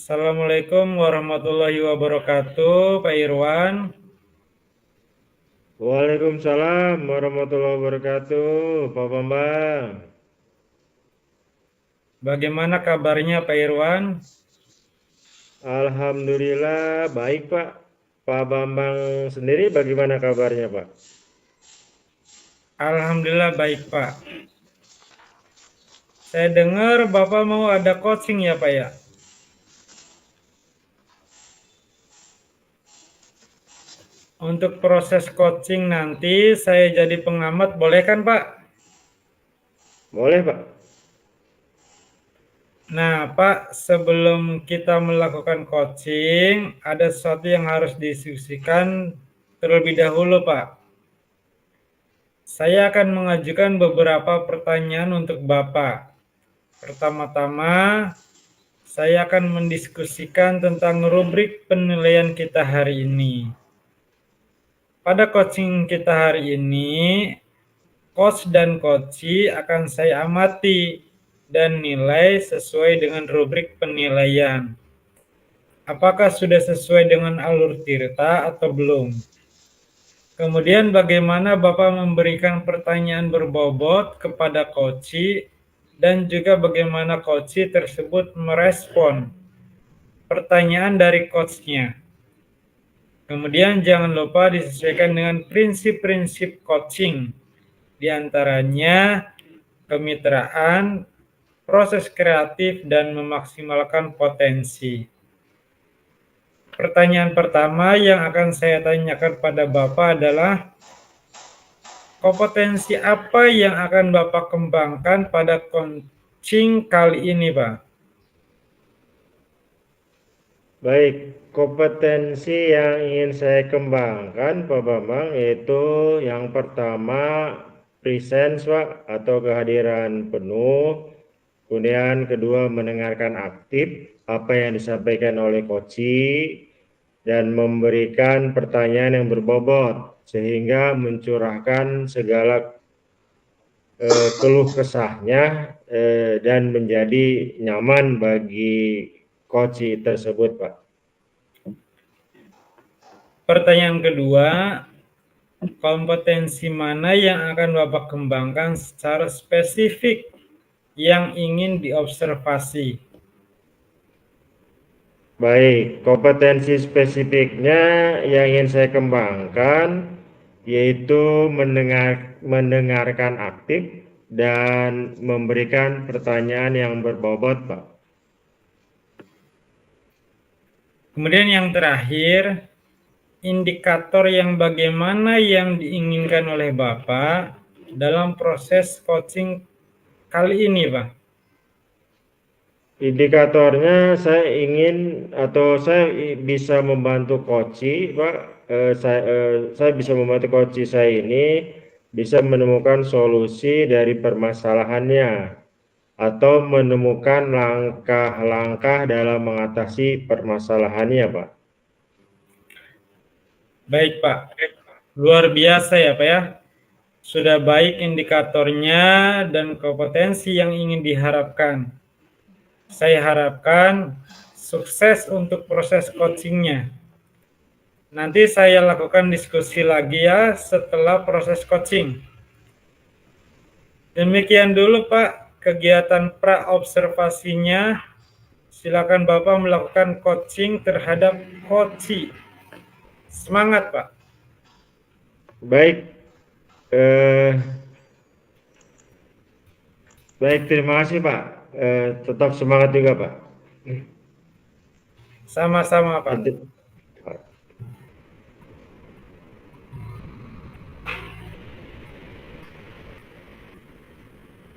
Assalamualaikum warahmatullahi wabarakatuh, Pak Irwan. Waalaikumsalam warahmatullahi wabarakatuh, Pak Bambang. Bagaimana kabarnya, Pak Irwan? Alhamdulillah baik, Pak. Pak Bambang sendiri bagaimana kabarnya, Pak? Alhamdulillah baik, Pak. Saya dengar Bapak mau ada coaching ya, Pak ya? Untuk proses coaching nanti saya jadi pengamat, boleh kan, Pak? Boleh, Pak? Nah, Pak, sebelum kita melakukan coaching, ada sesuatu yang harus diskusikan terlebih dahulu, Pak. Saya akan mengajukan beberapa pertanyaan untuk Bapak. Pertama-tama, saya akan mendiskusikan tentang rubrik penilaian kita hari ini. Pada coaching kita hari ini, coach dan coachee akan saya amati dan nilai sesuai dengan rubrik penilaian. Apakah sudah sesuai dengan alur tirta atau belum? Kemudian bagaimana Bapak memberikan pertanyaan berbobot kepada coachee dan juga bagaimana coachee tersebut merespon pertanyaan dari coach-nya. Kemudian jangan lupa disesuaikan dengan prinsip-prinsip coaching, diantaranya kemitraan, proses kreatif, dan memaksimalkan potensi. Pertanyaan pertama yang akan saya tanyakan pada Bapak adalah kompetensi apa yang akan Bapak kembangkan pada coaching kali ini, Pak? Baik, kompetensi yang ingin saya kembangkan, Pak Bambang, yaitu yang pertama presence, Pak, atau kehadiran penuh. Kemudian kedua mendengarkan aktif apa yang disampaikan oleh coachee dan memberikan pertanyaan yang berbobot sehingga mencurahkan segala keluh kesahnya dan menjadi nyaman bagi coachee tersebut, Pak. Pertanyaan kedua, kompetensi mana yang akan Bapak kembangkan secara spesifik yang ingin diobservasi? Baik, kompetensi spesifiknya yang ingin saya kembangkan yaitu mendengarkan aktif dan memberikan pertanyaan yang berbobot, Pak. Kemudian yang terakhir, indikator yang bagaimana yang diinginkan oleh Bapak dalam proses coaching kali ini, Pak? Indikatornya saya ingin atau saya bisa membantu coachee, Pak. Saya bisa membantu coachee saya ini bisa menemukan solusi dari permasalahannya atau menemukan langkah-langkah dalam mengatasi permasalahannya, Pak. Baik, Pak. Luar biasa ya, Pak ya. Sudah baik indikatornya dan kompetensi yang ingin diharapkan. Saya harapkan sukses untuk proses coachingnya. Nanti saya lakukan diskusi lagi ya setelah proses coaching. Demikian dulu Pak kegiatan pra-observasinya. Silakan Bapak melakukan coaching terhadap coachee. Semangat Pak. Baik, baik, terima kasih, Pak. Tetap semangat juga, Pak. Sama-sama Pak.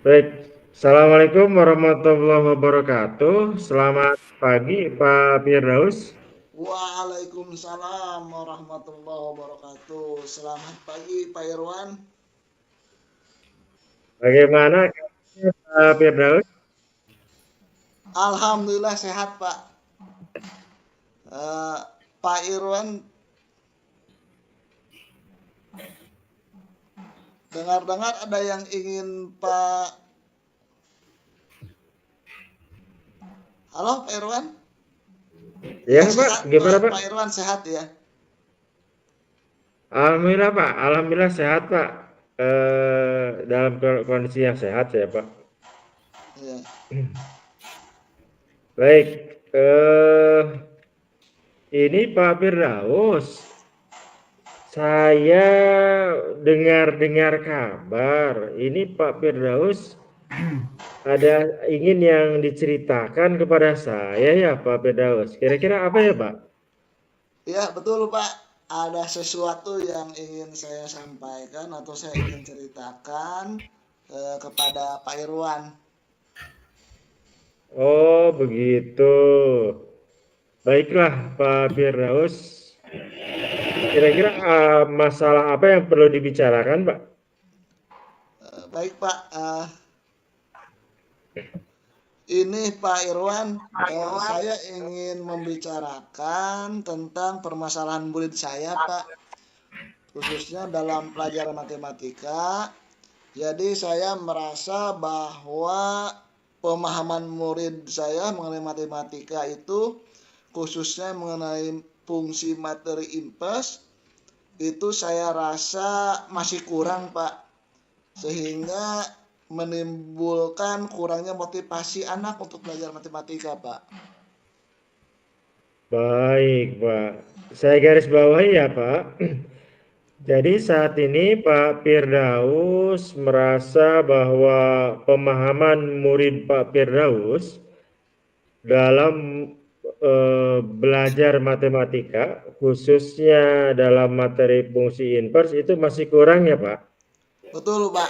Baik, Assalamualaikum warahmatullahi wabarakatuh. Selamat pagi, Pak Firdaus. Waalaikumsalam warahmatullahi wabarakatuh. Selamat pagi Pak Irwan. Bagaimana kabarnya, Pak Firdaus? Alhamdulillah sehat Pak. Pak Irwan, dengar-dengar ada yang ingin Halo Pak Irwan? Ya, Ya Pak, sehat gimana, Pak? Pak Irwan, sehat ya. Alhamdulillah, Pak. Alhamdulillah sehat, Pak. Dalam kondisi yang sehat saya, Pak. Ya. Baik, ini Pak Firdaus. Saya dengar-dengar kabar, ini Pak Firdaus ada ingin yang diceritakan kepada saya ya Pak Firdaus. Kira-kira apa ya, Pak? Ya, betul Pak. Ada sesuatu yang ingin saya sampaikan atau saya ingin ceritakan kepada Pak Irwan. Oh, begitu. Baiklah, Pak Firdaus. Kira-kira masalah apa yang perlu dibicarakan, Pak? Baik Pak, ini Pak Irwan, saya ingin membicarakan tentang permasalahan murid saya Pak, khususnya dalam pelajaran matematika. Jadi saya merasa bahwa pemahaman murid saya mengenai matematika itu khususnya mengenai fungsi materi impuls itu saya rasa masih kurang Pak, sehingga menimbulkan kurangnya motivasi anak untuk belajar matematika Pak. Baik, Pak. Saya garis bawahi ya, Pak. Jadi saat ini Pak Firdaus merasa bahwa pemahaman murid Pak Firdaus dalam belajar matematika, khususnya dalam materi fungsi invers itu masih kurang ya, Pak? Betul Pak,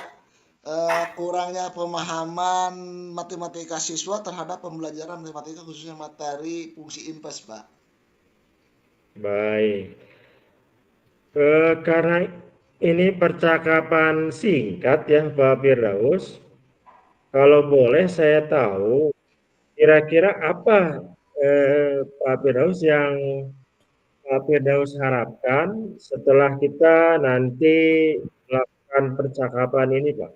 kurangnya pemahaman matematika siswa terhadap pembelajaran matematika khususnya materi fungsi impuls Pak. Baik. Karena ini percakapan singkat ya Pak Firdaus, kalau boleh saya tahu kira-kira apa Pak Firdaus yang Pak Firdaus harapkan setelah kita nanti melakukan percakapan ini, Pak?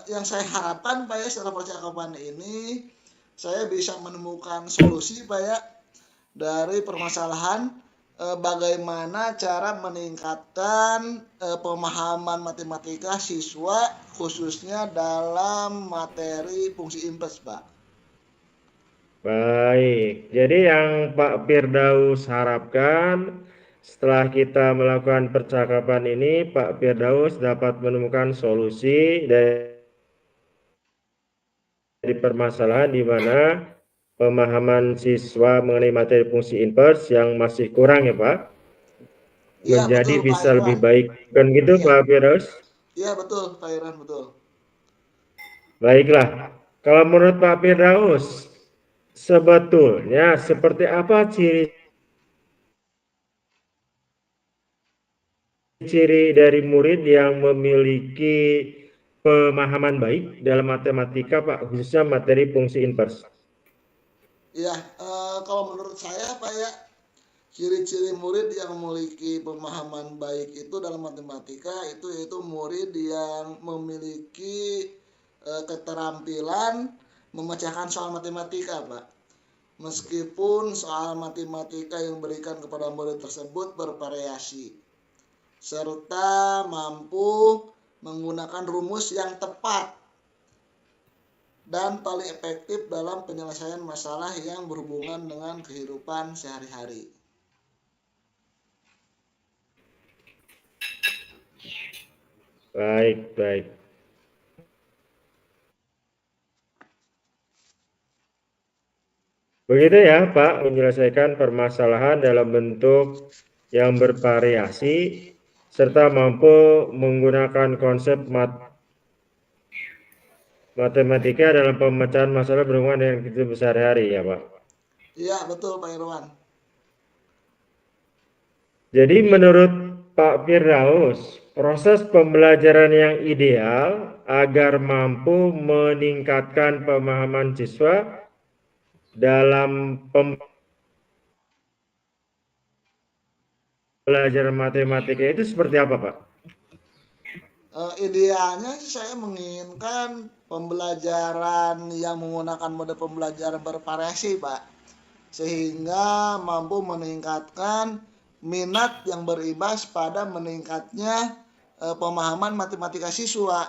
Yang saya harapkan Pak ya setelah percakapan ini saya bisa menemukan solusi Pak ya dari permasalahan bagaimana cara meningkatkan pemahaman matematika siswa khususnya dalam materi fungsi impuls Pak. Baik, jadi yang Pak Firdaus harapkan setelah kita melakukan percakapan ini, Pak Firdaus dapat menemukan solusi dari permasalahan di mana pemahaman siswa mengenai materi fungsi invers yang masih kurang ya Pak, Iya menjadi betul Pak bisa lebih Irwan. baik. Kan gitu Iya, Pak Firdaus? iya betul Pak Irwan betul. Baiklah, kalau menurut Pak Firdaus, sebetulnya seperti apa ciri-ciri dari murid yang memiliki pemahaman baik dalam matematika Pak, khususnya materi fungsi invers? Iya, kalau menurut saya Pak ya ciri-ciri murid yang memiliki pemahaman baik itu dalam matematika itu yaitu murid yang memiliki keterampilan memecahkan soal matematika, Pak. Meskipun soal matematika yang diberikan kepada murid tersebut bervariasi, serta mampu menggunakan rumus yang tepat dan paling efektif dalam penyelesaian masalah yang berhubungan dengan kehidupan sehari-hari. Baik, baik. Begitu ya Pak, menyelesaikan permasalahan dalam bentuk yang bervariasi serta mampu menggunakan konsep matematika dalam pemecahan masalah berhubungan dengan kehidupan sehari-hari ya Pak. Iya, betul Pak Irwan. Jadi menurut Pak Firdaus, proses pembelajaran yang ideal agar mampu meningkatkan pemahaman siswa dalam pembelajaran matematika itu seperti apa Pak? Idealnya sih saya menginginkan pembelajaran yang menggunakan mode pembelajaran bervariasi, Pak. sehingga mampu meningkatkan minat yang berimbas pada meningkatnya pemahaman matematika siswa.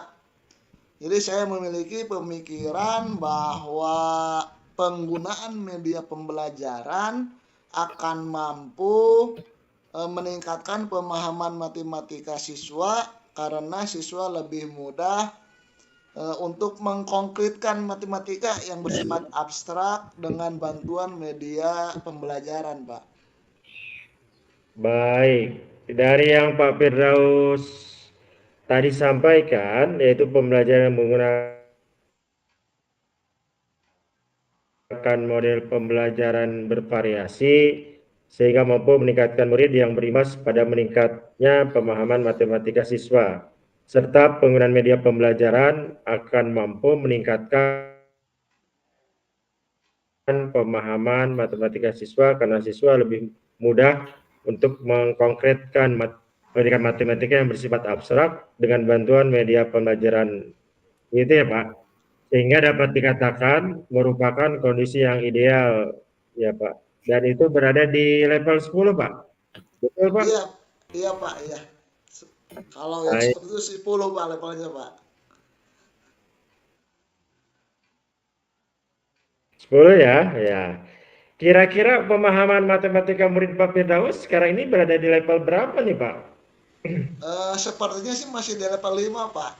Jadi saya memiliki pemikiran bahwa penggunaan media pembelajaran akan mampu meningkatkan pemahaman matematika siswa karena siswa lebih mudah untuk mengkonkretkan matematika yang bersifat abstrak dengan bantuan media pembelajaran, Pak. Baik, dari yang Pak Firdaus tadi sampaikan, yaitu pembelajaran menggunakan model pembelajaran bervariasi sehingga mampu meningkatkan murid yang berimbas pada meningkatnya pemahaman matematika siswa, serta penggunaan media pembelajaran akan mampu meningkatkan pemahaman matematika siswa karena siswa lebih mudah untuk mengkonkretkan pendidikan matematika yang bersifat abstrak dengan bantuan media pembelajaran. Gitu ya Pak, sehingga dapat dikatakan merupakan kondisi yang ideal ya Pak, dan itu berada di level 10 Pak, betul Pak? Iya, iya Pak, iya. Kalau yang Baik, seperti itu 10 Pak levelnya Pak. 10 ya, ya. Kira-kira pemahaman matematika murid Pak Firdaus sekarang ini berada di level berapa nih Pak? Sepertinya sih masih di level 5 Pak.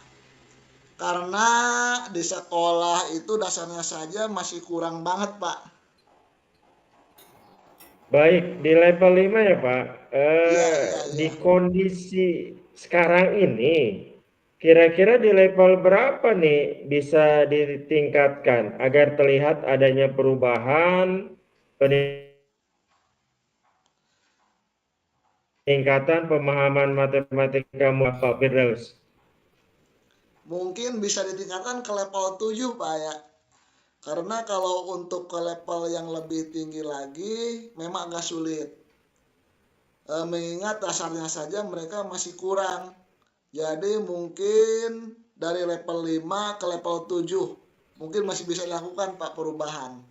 Karena di sekolah itu dasarnya saja masih kurang banget Pak. Baik, di level 5 ya Pak. Iya, iya, Di iya. kondisi sekarang ini, kira-kira di level berapa nih bisa ditingkatkan agar terlihat adanya perubahan, peningkatan pemahaman matematika Pak Firdaus? Mungkin bisa ditingkatkan ke level 7 Pak ya. Karena kalau untuk ke level yang lebih tinggi lagi memang agak sulit. Mengingat dasarnya saja mereka masih kurang. Jadi mungkin dari level 5 ke level 7 mungkin masih bisa dilakukan Pak perubahan.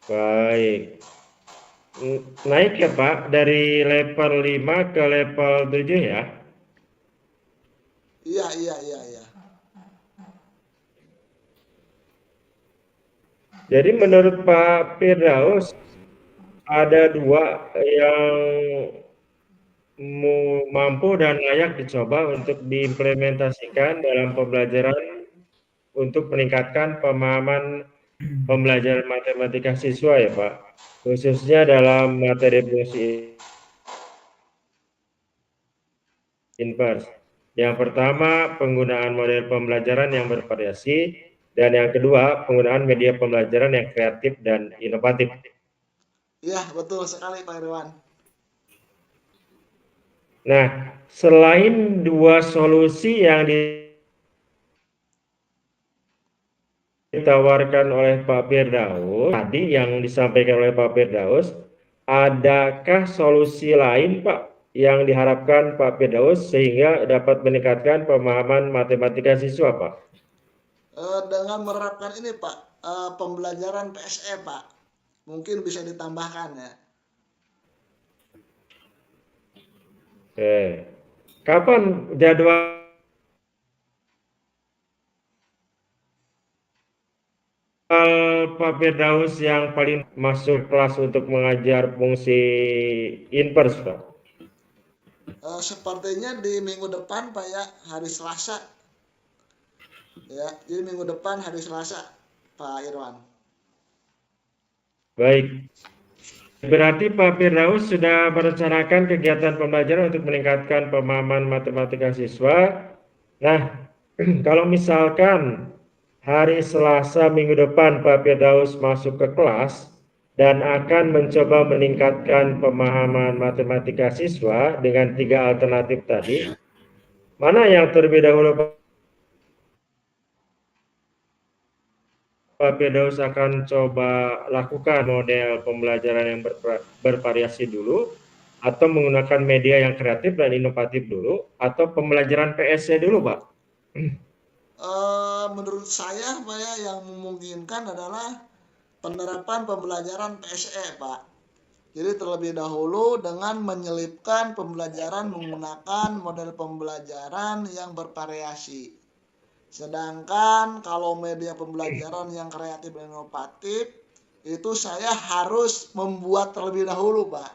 Baik. Naik ya Pak dari level 5 ke level 7 ya. Iya, iya, iya, iya. Jadi menurut Pak Firdaus ada dua yang mampu dan layak dicoba untuk diimplementasikan dalam pembelajaran untuk meningkatkan pemahaman pembelajaran matematika siswa ya Pak, khususnya dalam materi fungsi inverse. Yang pertama, penggunaan model pembelajaran yang bervariasi, dan yang kedua, penggunaan media pembelajaran yang kreatif dan inovatif. Iya, betul sekali Pak Irwan. Nah, selain dua solusi yang ditawarkan oleh Pak Firdaus, tadi yang disampaikan oleh Pak Firdaus, adakah solusi lain Pak yang diharapkan Pak Firdaus sehingga dapat meningkatkan pemahaman matematika siswa Pak? Dengan menerapkan ini Pak, pembelajaran PSE Pak, mungkin bisa ditambahkan ya. Oke. Kapan jadwal Pak Firdaus yang paling masuk kelas untuk mengajar fungsi inverse Pak? Sepertinya di minggu depan Pak ya, hari Selasa. Ya, jadi minggu depan hari Selasa Pak Irwan. Baik. Berarti Pak Firdaus sudah merencanakan kegiatan pembelajaran untuk meningkatkan pemahaman matematika siswa. Nah, kalau misalkan hari Selasa minggu depan Pak Firdaus masuk ke kelas dan akan mencoba meningkatkan pemahaman matematika siswa dengan 3 alternatif tadi, mana yang terlebih dahulu Pak Firdaus akan coba lakukan model pembelajaran yang bervariasi dulu, atau menggunakan media yang kreatif dan inovatif dulu, atau pembelajaran PSC dulu Pak? Menurut saya Pak ya, yang memungkinkan adalah penerapan pembelajaran PSE, Pak. Jadi terlebih dahulu dengan menyelipkan pembelajaran menggunakan model pembelajaran yang bervariasi. Sedangkan kalau media pembelajaran yang kreatif dan inovatif, itu saya harus membuat terlebih dahulu, Pak.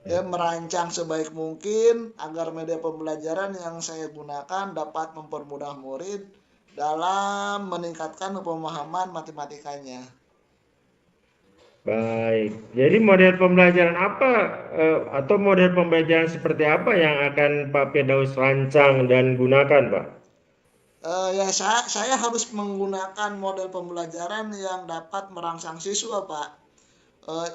Ya, merancang sebaik mungkin agar media pembelajaran yang saya gunakan dapat mempermudah murid dalam meningkatkan pemahaman matematikanya. Baik. Jadi model pembelajaran apa atau model pembelajaran seperti apa yang akan Pak Firdaus rancang dan gunakan, Pak? Ya saya harus menggunakan model pembelajaran yang dapat merangsang siswa, Pak,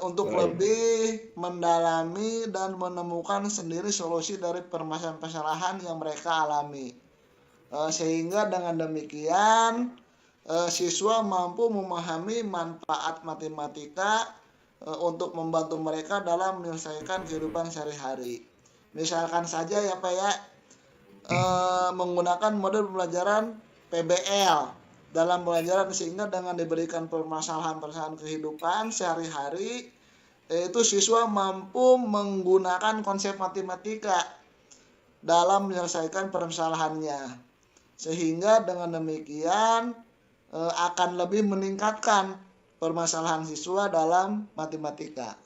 untuk Baik. lebih mendalami dan menemukan sendiri solusi dari permasalahan-permasalahan yang mereka alami. Sehingga dengan demikian siswa mampu memahami manfaat matematika untuk membantu mereka dalam menyelesaikan kehidupan sehari-hari. Misalkan saja ya Pak ya, menggunakan model pembelajaran PBL dalam pembelajaran, sehingga dengan diberikan permasalahan-permasalahan kehidupan sehari-hari, itu siswa mampu menggunakan konsep matematika dalam menyelesaikan permasalahannya, sehingga dengan demikian akan lebih meningkatkan permasalahan siswa dalam matematika.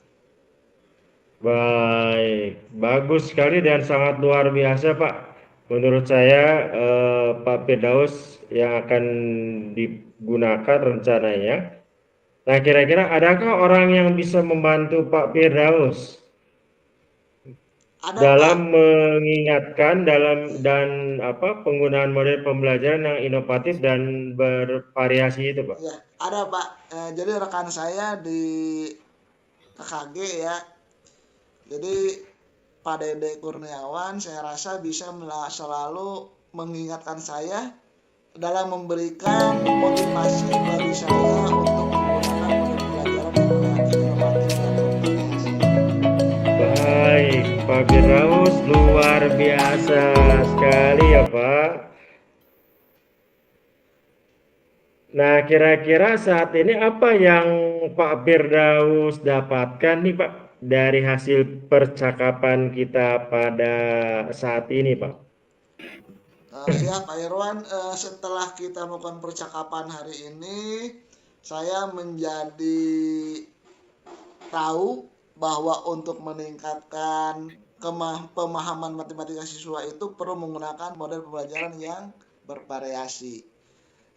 Baik, bagus sekali dan sangat luar biasa, Pak. Menurut saya Pak Firdaus yang akan digunakan rencananya. Nah, kira-kira adakah orang yang bisa membantu Pak Firdaus Ada dalam Pak, mengingatkan dan penggunaan model pembelajaran yang inovatif dan bervariasi itu, Pak? ya ada Pak. Jadi rekan saya di KKG ya, jadi Pak Dede Kurniawan saya rasa bisa selalu mengingatkan saya dalam memberikan motivasi bagi saya untuk menggunakan model pembelajaran yang kreatif, inovatif, dan bervariasi. Baik, Pak Firdaus luar biasa sekali ya, Pak. Nah, kira-kira saat ini apa yang Pak Firdaus dapatkan nih, Pak, dari hasil percakapan kita pada saat ini, Pak? Siap Pak Irwan, setelah kita melakukan percakapan hari ini, saya menjadi tahu bahwa untuk meningkatkan pemahaman matematika siswa itu perlu menggunakan model pembelajaran yang bervariasi.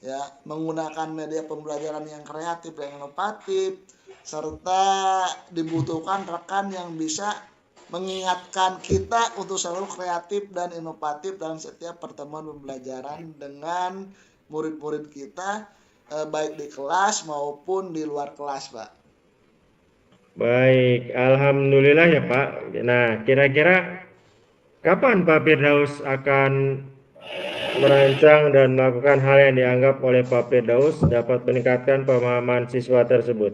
Ya, menggunakan media pembelajaran yang kreatif dan inovatif, serta dibutuhkan rekan yang bisa mengingatkan kita untuk selalu kreatif dan inovatif dalam setiap pertemuan pembelajaran dengan murid-murid kita, baik di kelas maupun di luar kelas, Pak. Baik, alhamdulillah ya, Pak. Nah, kira-kira kapan Pak Firdaus akan merancang dan melakukan hal yang dianggap oleh Pak Firdaus dapat meningkatkan pemahaman siswa tersebut?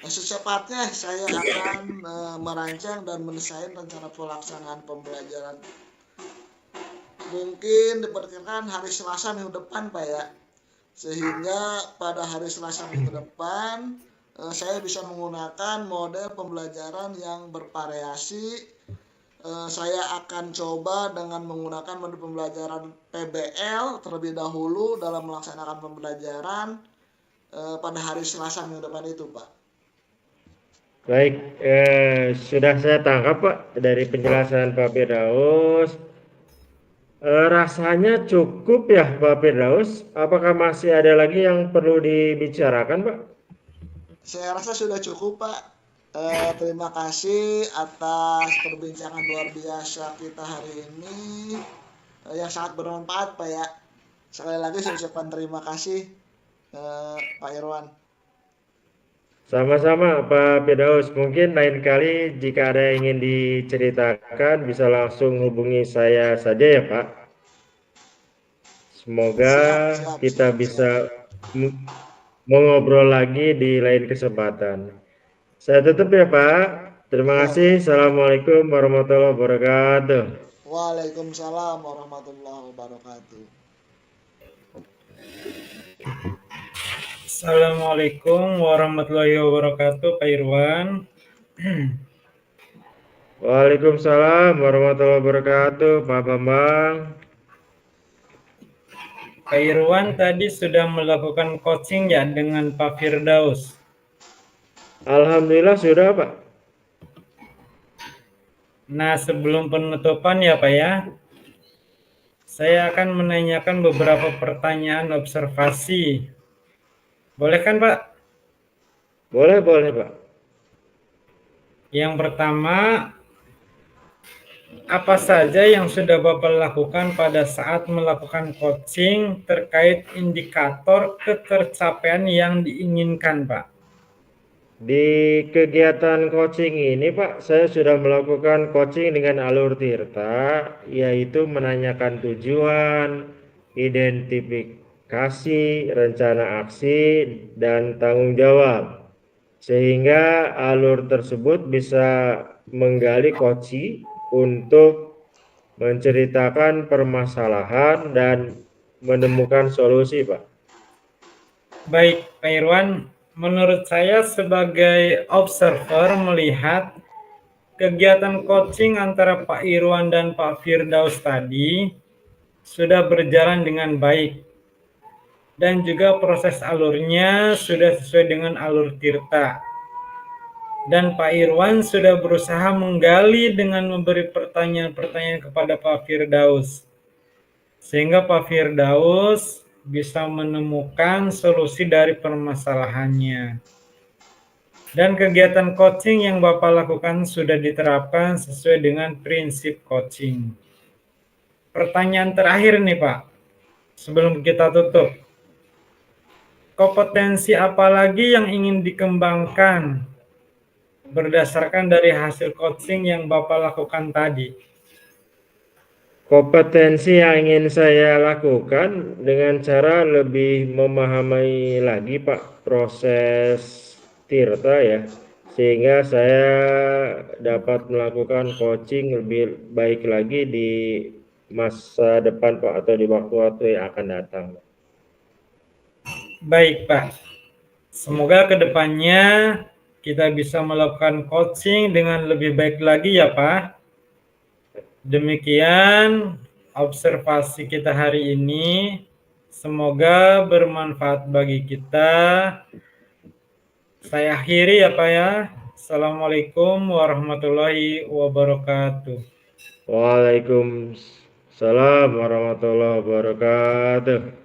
Secepatnya saya akan merancang dan mendesain rencana pelaksanaan pembelajaran. Mungkin diperkirakan hari Selasa minggu depan, Pak ya. Sehingga pada hari Selasa minggu depan saya bisa menggunakan model pembelajaran yang bervariasi. Saya akan coba dengan menggunakan model pembelajaran PBL terlebih dahulu dalam melaksanakan pembelajaran pada hari Selasa minggu depan itu, Pak. Baik, sudah saya tangkap, Pak, dari penjelasan Pak Firdaus. Rasanya cukup ya, Pak Firdaus. Apakah masih ada lagi yang perlu dibicarakan, Pak? Saya rasa sudah cukup, Pak. Terima kasih atas perbincangan luar biasa kita hari ini yang sangat bermanfaat, Pak ya. Sekali lagi saya ucapkan terima kasih, Pak Irwan. Sama-sama, Pak Firdaus. Mungkin lain kali jika ada yang ingin diceritakan bisa langsung hubungi saya saja ya, Pak. Semoga kita bisa mengobrol lagi di lain kesempatan. Saya tutup ya, Pak. Terima kasih. Assalamualaikum warahmatullahi wabarakatuh. Waalaikumsalam warahmatullahi wabarakatuh. Assalamualaikum warahmatullahi wabarakatuh, Pak Irwan. Waalaikumsalam warahmatullahi wabarakatuh, Pak Bambang. Pak Irwan tadi sudah melakukan coaching ya dengan Pak Firdaus. Alhamdulillah sudah, Pak. Nah, sebelum penutupan ya Pak ya, saya akan menanyakan beberapa pertanyaan observasi. Boleh kan Pak? Boleh, Pak. Yang pertama, apa saja yang sudah Bapak lakukan pada saat melakukan coaching terkait indikator ketercapaian yang diinginkan, Pak? Di kegiatan coaching ini, Pak, saya sudah melakukan coaching dengan alur Tirta, yaitu menanyakan tujuan, identifikasi, rencana aksi, dan tanggung jawab. Sehingga alur tersebut bisa menggali coaching untuk menceritakan permasalahan dan menemukan solusi, Pak. Baik, Pak Irwan. Menurut saya sebagai observer melihat kegiatan coaching antara Pak Irwan dan Pak Firdaus tadi sudah berjalan dengan baik. Dan juga proses alurnya sudah sesuai dengan alur Tirta. Dan Pak Irwan sudah berusaha menggali dengan memberi pertanyaan-pertanyaan kepada Pak Firdaus. Sehingga Pak Firdaus bisa menemukan solusi dari permasalahannya. Dan kegiatan coaching yang Bapak lakukan sudah diterapkan sesuai dengan prinsip coaching. Pertanyaan terakhir nih Pak, sebelum kita tutup. Kompetensi apa lagi yang ingin dikembangkan berdasarkan dari hasil coaching yang Bapak lakukan tadi? Kompetensi yang ingin saya lakukan dengan cara lebih memahami lagi, Pak, proses Tirta ya, sehingga saya dapat melakukan coaching lebih baik lagi di masa depan, Pak, atau di waktu-waktu yang akan datang. Baik Pak, semoga kedepannya kita bisa melakukan coaching dengan lebih baik lagi ya Pak. Demikian observasi kita hari ini. Semoga bermanfaat bagi kita. Saya akhiri ya Pak ya. Assalamualaikum warahmatullahi wabarakatuh. Waalaikumsalam warahmatullahi wabarakatuh.